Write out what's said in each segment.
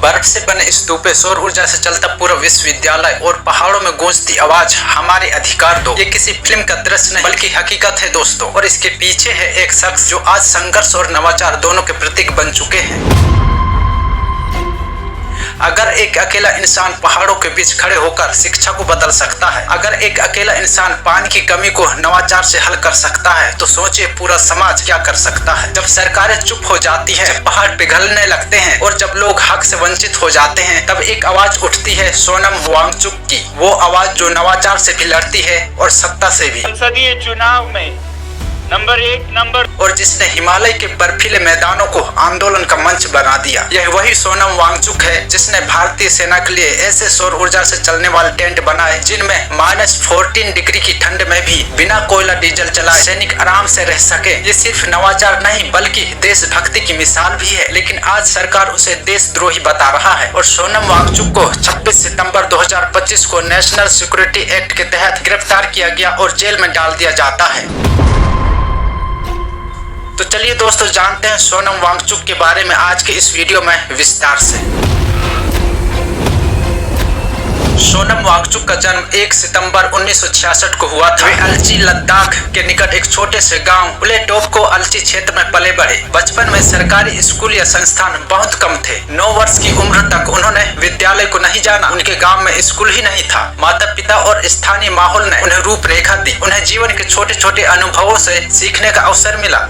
बर्फ से बने स्तूपे, सौर ऊर्जा से चलता पूरा विश्वविद्यालय और पहाड़ों में गूंजती आवाज, हमारे अधिकार दो। ये किसी फिल्म का दृश्य नहीं बल्कि हकीकत है दोस्तों, और इसके पीछे है एक शख्स जो आज संघर्ष और नवाचार दोनों के प्रतीक बन चुके हैं। अगर एक अकेला इंसान पहाड़ों के बीच खड़े होकर शिक्षा को बदल सकता है, अगर एक अकेला इंसान पानी की कमी को नवाचार से हल कर सकता है, तो सोचिए पूरा समाज क्या कर सकता है। जब सरकारें चुप हो जाती हैं, जब पहाड़ पिघलने लगते हैं और जब लोग हक से वंचित हो जाते हैं, तब एक आवाज उठती है सोनम वांगचुक की, वो आवाज जो नवाचार से भी लड़ती है और सत्ता से भी। संसदीय चुनाव में नंबर 1 और जिसने हिमालय के बर्फीले मैदानों को आंदोलन का मंच बना दिया। यह वही सोनम वांगचुक है जिसने भारतीय सेना के लिए ऐसे सौर ऊर्जा से चलने वाले टेंट बनाए जिनमें -14 डिग्री की ठंड में भी बिना कोयला डीजल चलाए सैनिक आराम से रह सके। ये सिर्फ नवाचार नहीं बल्कि देशभक्ति की मिसाल भी है, लेकिन आज सरकार उसे देशद्रोही बता रहा है और सोनम वांगचुक को 26 सितंबर 2025 को नेशनल सिक्योरिटी एक्ट के तहत गिरफ्तार किया गया और जेल में डाल दिया जाता है। तो चलिए दोस्तों जानते हैं सोनम वांगचुक के बारे में आज के इस वीडियो में विस्तार से। सोनम वांगचुक का जन्म 1 सितंबर 1966 को हुआ था। वे अलची लद्दाख के निकट एक छोटे से गांव प्लेटोप को अलची क्षेत्र में पले बढ़े। बचपन में सरकारी स्कूल या संस्थान बहुत कम थे। 9 वर्ष की उम्र तक उन्होंने विद्यालय को नहीं जाना। उनके गांव में स्कूल ही नहीं था। माता पिता और स्थानीय माहौल ने उन्हें रूपरेखा दी। उन्हें जीवन के छोटे छोटे अनुभवों से सीखने का अवसर मिला।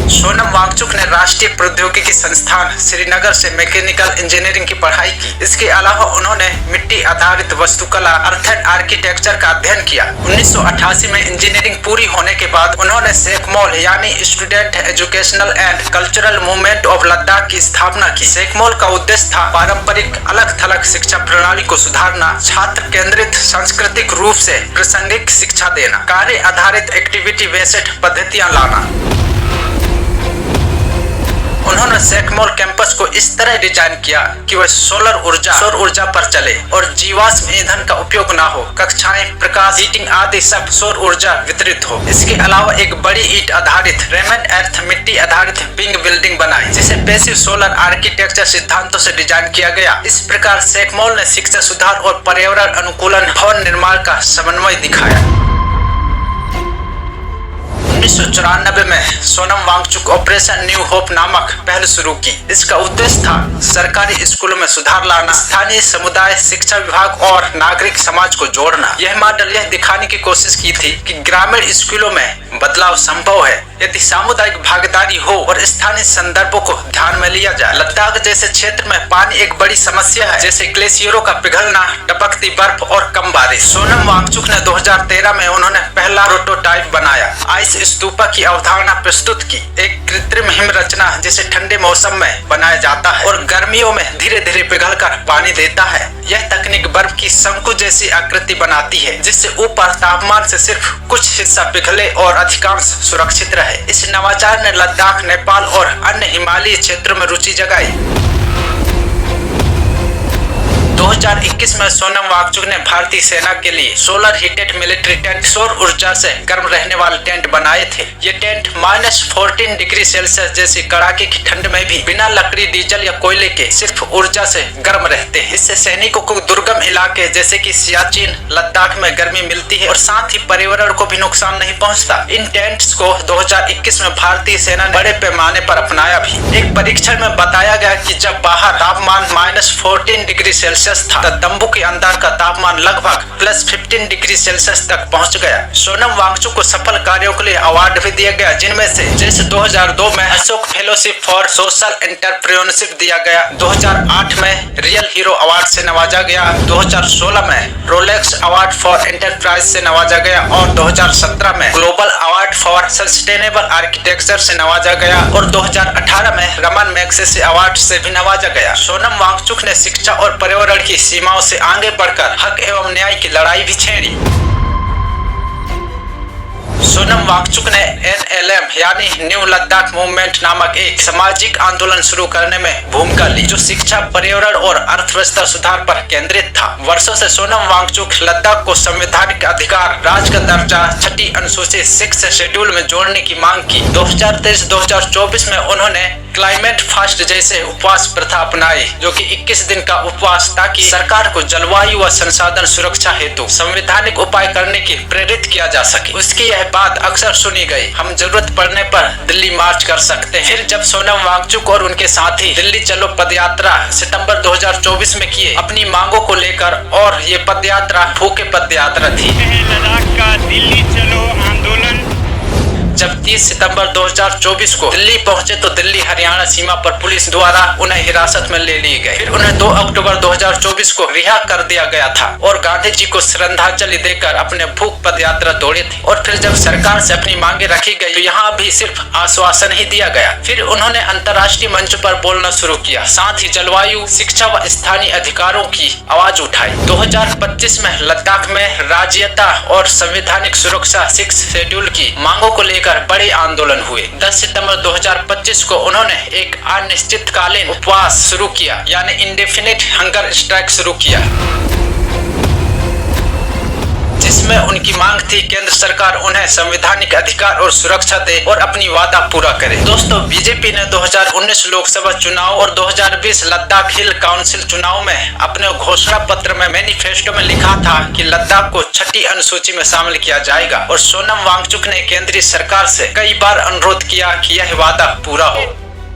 सोनम वांगचुक ने राष्ट्रीय प्रौद्योगिकी संस्थान श्रीनगर से मैकेनिकल इंजीनियरिंग की पढ़ाई की। इसके अलावा उन्होंने मिट्टी आधारित वास्तुकला अर्थात आर्किटेक्चर का अध्ययन किया। 1988 में इंजीनियरिंग पूरी होने के बाद उन्होंने सेकमोल यानी student educational and cultural movement of Ladakh की स्थापना की। सेकमोल का उद्देश्य था पारंपरिक अलग थलग शिक्षा प्रणाली को सुधारना, छात्र केंद्रित सांस्कृतिक रूप से प्रासंगिक शिक्षा देना, कार्य आधारित एक्टिविटी बेस्ड पद्धतियां लाना। उन्होंने सेकमोल कैंपस को इस तरह डिजाइन किया कि वह सौर ऊर्जा पर चले और जीवाश्म ईंधन का उपयोग ना हो। कक्षाएं, प्रकाश, हीटिंग आदि सब सौर ऊर्जा वितरित हो। इसके अलावा एक बड़ी ईंट आधारित रेमन अर्थ मिट्टी आधारित विंग बिल्डिंग बनाई जिसे पैसिव सोलर आर्किटेक्चर सिद्धांतों से डिजाइन किया गया। इस प्रकार सेकमोल ने शिक्षा सुधार और पर्यावरण अनुकूलन भवन निर्माण का समन्वय दिखाया। 1994 में Sonam Wangchuk operation new hope नामक पहल शुरू की। इसका उद्देश्य था सरकारी स्कूलों में सुधार लाना, स्थानीय समुदाय, शिक्षा विभाग और नागरिक समाज को जोड़ना। यह मॉडल यह दिखाने की कोशिश की थी कि ग्रामीण स्कूलों में बदलाव संभव है यदि सामुदायिक भागीदारी हो और स्थानीय संदर्भों को ध्यान में लिया जाए। लद्दाख जैसे क्षेत्र में पानी एक बड़ी समस्या है, जैसे ग्लेशियरों का पिघलना, टपकती बर्फ और कम बारिश। सोनम वांगचुक ने 2013 में उन्होंने पहला प्रोटोटाइप बनाया, आइस स्तूपा की अवधारणा प्रस्तुत की, एक कृत्रिम हिम रचना जिसे ठंडे मौसम में बनाया जाता है और गर्मियों में धीरे धीरे पिघलकर पानी देता है। यह तकनीक बर्फ की शंकु जैसी आकृति बनाती है जिससे ऊपर तापमान से सिर्फ कुछ हिस्सा पिघले और अधिकांश सुरक्षित रहे। इस नवाचार ने लद्दाख, नेपाल और अन्य हिमालयी क्षेत्रों में रुचि जगाई। 2021 में सोनम वांगचुक ने भारतीय सेना के लिए सोलर हीटेड मिलिट्री टेंट, सौर ऊर्जा से गर्म रहने वाले टेंट बनाए थे। ये टेंट -14 डिग्री सेल्सियस जैसी कड़ाके की ठंड में भी बिना लकड़ी, डीजल या कोयले के सिर्फ ऊर्जा से गर्म रहते हैं। इससे सैनिकों को दुर्गम इलाके जैसे कि सियाचिन, लद्दाख में गर्मी मिलती है और साथ ही पर्यावरण को भी नुकसान नहीं पहुंचता। इन टेंट्स को 2021 में भारतीय सेना ने बड़े पैमाने पर अपनाया भी। एक परीक्षण में बताया गया कि जब बाहर तापमान -14 डिग्री सेल्सियस था, तंबू के अंदर का तापमान लगभग +15 डिग्री सेल्सियस तक पहुंच गया। सोनम वांगचुक को सफल कार्यों के लिए अवार्ड भी दिया गया, जिनमें से जैसे 2002 में Ashok fellowship for social entrepreneurship दिया गया, 2008 में रियल हीरो अवार्ड से नवाजा गया, 2016 में रोलेक्स अवार्ड फॉर एंटरप्राइज से नवाजा गया और 2017 में global award for sustainable architecture से नवाजा गया और 2018 में रमन मैग्सेसे अवार्ड से भी नवाजा गया। सोनम वांगचुक ने शिक्षा और पर्यावरण की सीमाओं से आगे बढ़कर हक एवं न्याय की लड़ाई भी छेड़ी। सोनम वांगचुक ने NLM यानी न्यू लद्दाख मूवमेंट नामक एक सामाजिक आंदोलन शुरू करने में भूमिका ली, जो शिक्षा, पर्यावरण और अर्थव्यवस्था सुधार पर केंद्रित था। वर्षों से सोनम वांगचुक लद्दाख को संवैधानिक अधिकार, राज्य का दर्जा, छठी अनुसूची 6 शेड्यूल में जोड़ने की मांग की। 2023-2024 में उन्होंने क्लाइमेट फास्ट जैसे उपवास प्रथा अपनाई, जो कि 21 दिन का उपवास, ताकि सरकार को जलवायु व संसाधन सुरक्षा हेतु संवैधानिक उपाय करने की प्रेरित किया जा सके। उसकी यह बात अक्सर सुनी गई, हम जरूरत पड़ने पर दिल्ली मार्च कर सकते हैं। फिर जब सोनम वांगचुक और उनके साथी दिल्ली चलो पदयात्रा सितंबर 2024 में किए अपनी मांगों को लेकर, और ये पदयात्रा फूके पदयात्रा थी। लद्दाख का दिल्ली चलो आंदोलन जब 30 सितंबर 2024 को दिल्ली पहुंचे तो दिल्ली हरियाणा सीमा पर पुलिस द्वारा उन्हें हिरासत में ले ली गई। फिर उन्हें 2 अक्टूबर 2024 को रिहा कर दिया गया था और गांधी जी को श्रद्धांजलि देकर अपने भूख पदयात्रा दौड़े थे। और फिर जब सरकार से अपनी मांगे रखी गई तो यहाँ भी सिर्फ आश्वासन ही दिया गया। फिर उन्होंने अंतर्राष्ट्रीय मंच पर बोलना शुरू किया, साथ ही जलवायु, शिक्षा व स्थानीय अधिकारों की आवाज उठाई। 2025 में लद्दाख में राज्यता और संवैधानिक सुरक्षा 6 शेड्यूल की मांगों को लेकर बड़े आंदोलन हुए। 10 सितंबर 2025 को उन्होंने एक अनिश्चितकालीन उपवास शुरू किया, यानी इंडेफिनिट हंगर स्ट्राइक शुरू किया, जिसमें उनकी मांग थी केंद्र सरकार उन्हें संवैधानिक अधिकार और सुरक्षा दे और अपनी वादा पूरा करे। दोस्तों, बीजेपी ने 2019 लोकसभा चुनाव और 2020 लद्दाख हिल काउंसिल चुनाव में अपने घोषणा पत्र में मैनिफेस्टो में लिखा था कि लद्दाख को 6ठी अनुसूची में शामिल किया जाएगा। और सोनम वांगचुक ने केंद्रीय सरकार से कई बार अनुरोध किया कि यह वादा पूरा हो।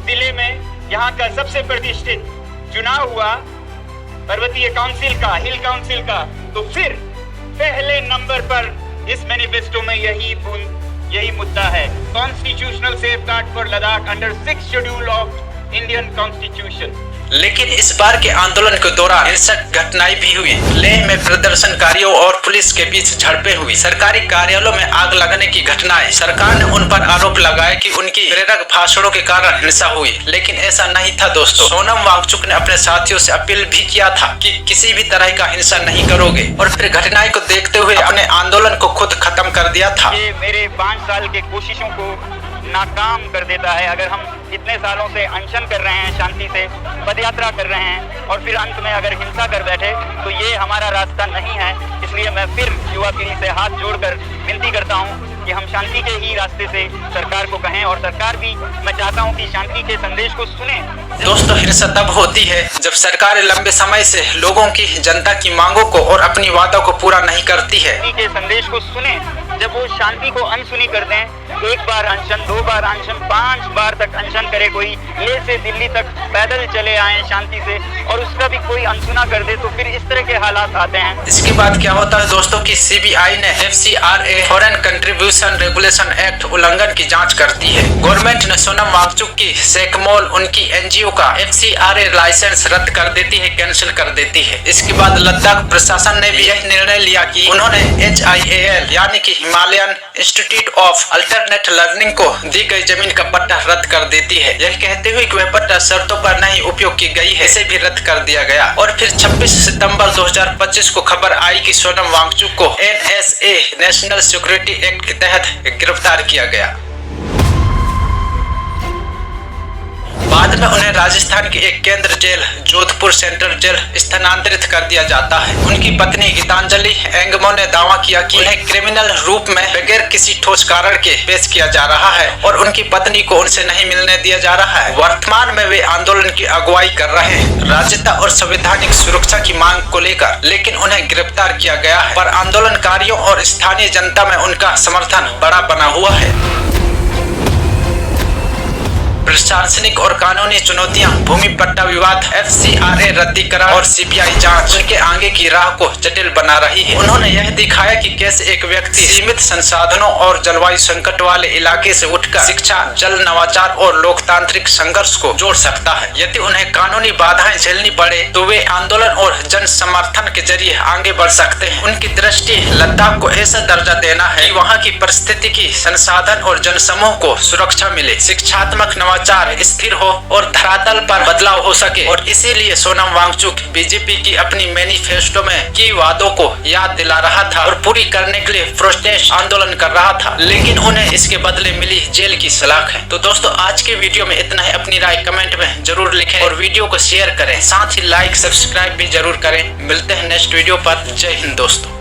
जिले में यहाँ का सबसे प्रतिष्ठित चुनाव हुआ पर्वतीय काउंसिल का, हिल काउंसिल का, तो फिर पहले नंबर पर इस मैनिफेस्टो में यही मुद्दा है, constitutional safeguard for Ladakh under 6 schedule of Indian constitution. लेकिन इस बार के आंदोलन के दौरान हिंसक घटनाएं भी हुई। लेह में प्रदर्शनकारियों और पुलिस के बीच झड़पें हुई, सरकारी कार्यालयों में आग लगने की घटनाएं। सरकार ने उन पर आरोप लगाया कि उनकी प्रेरक भाषणों के कारण हिंसा हुई, लेकिन ऐसा नहीं था दोस्तों। सोनम वांगचुक ने अपने साथियों से अपील भी किया था कि किसी भी तरह का हिंसा नहीं करोगे, और फिर घटनाएं को देखते हुए अपने आंदोलन को खुद खत्म कर दिया था। ये मेरे 5 साल के कोशिशों को नाकाम कर देता है। अगर हम इतने सालों से अनशन कर रहे हैं, शांति से पदयात्रा कर रहे हैं, और फिर अंत में अगर हिंसा कर बैठे तो ये हमारा रास्ता नहीं है। इसलिए मैं फिर युवा पीढ़ी से हाथ जोड़कर विनती करता हूँ कि हम शांति के ही रास्ते से सरकार को कहें, और सरकार भी, मैं चाहता हूँ कि शांति के संदेश को सुने। दोस्तों, हिंसा तब होती है जब सरकार लंबे समय से लोगों की, जनता की मांगों को और अपनी वादों को पूरा नहीं करती है। शांति के संदेश को सुने। जब वो शांति को अनसुनी कर दें, 1 बार अनशन, 2 बार अनशन, 5 बार तक अनशन करे कोई, लेह से दिल्ली तक पैदल चले आए शांति से, और उसका भी कोई अनसुना कर दे, तो फिर इस तरह के हालात आते हैं। इसके बाद क्या होता है दोस्तों कि CBI ने FCRA foreign contribution regulation act उल्लंघन की जांच करती है। गवर्नमेंट ने सोनम वांगचुक की सेकमोल, उनकी NGO का FCRA लाइसेंस रद्द कर देती है, कैंसिल कर देती है। इसके बाद लद्दाख प्रशासन ने भी यह निर्णय लिया कि उन्होंने HIAL यानी कि Himalayan institute of alternate learning को दी गई जमीन का पट्टा रद्द कर देती है, यह कहते हुए कि वह पट्टा शर्तों पर नहीं उपयोग की गई है, इसे भी रद्द कर दिया गया। और फिर 26 सितंबर 2025 को खबर आई कि सोनम वांगचुक को NSA नेशनल सिक्योरिटी एक्ट के तहत गिरफ्तार किया गया। बाद में उन्हें राजस्थान की एक केंद्र जेल, जोधपुर सेंट्रल जेल स्थानांतरित कर दिया जाता है। उनकी पत्नी गीतांजलि एंगमो ने दावा किया कि उन्हें क्रिमिनल रूप में बगैर किसी ठोस कारण के पेश किया जा रहा है, और उनकी पत्नी को उनसे नहीं मिलने दिया जा रहा है। वर्तमान में वे आंदोलन की अगुवाई कर रहे हैं राज्यता और संवैधानिक सुरक्षा की मांग को लेकर, लेकिन उन्हें गिरफ्तार किया गया है। पर आंदोलनकारियों और स्थानीय जनता में उनका समर्थन बड़ा बना हुआ है। प्रशासनिक और कानूनी चुनौतियां, भूमि पट्टा विवाद, FCRA रद्दीकरण और CBI जांच उनके आगे की राह को जटिल बना रही है। उन्होंने यह दिखाया कि कैसे एक व्यक्ति सीमित संसाधनों और जलवायु संकट वाले इलाके से उठकर शिक्षा, जल, नवाचार और लोकतांत्रिक संघर्ष को जोड़ सकता है। यदि उन्हें कानूनी बाधाएं झेलनी पड़े तो वे आंदोलन और जन समर्थन के जरिए आगे बढ़ सकते हैं। उनकी दृष्टि लद्दाख को ऐसा दर्जा देना है कि वहाँ की परिस्थितिकी, संसाधन और जनसमूह को सुरक्षा मिले, शिक्षात्मक नवाचार स्थिर हो और धरातल पर बदलाव हो सके। और इसीलिए सोनम वांगचुक बीजेपी की अपनी मैनिफेस्टो में की वादों को याद दिला रहा था और पूरी करने के लिए प्रोटेस्ट आंदोलन कर रहा था, लेकिन उन्हें इसके बदले मिली जेल की सलाख है। तो दोस्तों, आज के वीडियो में इतना है। अपनी राय कमेंट में जरूर लिखें और वीडियो को शेयर करें, साथ ही लाइक सब्सक्राइब भी जरूर करें। मिलते हैं नेक्स्ट वीडियो पर। जय हिंद दोस्तों।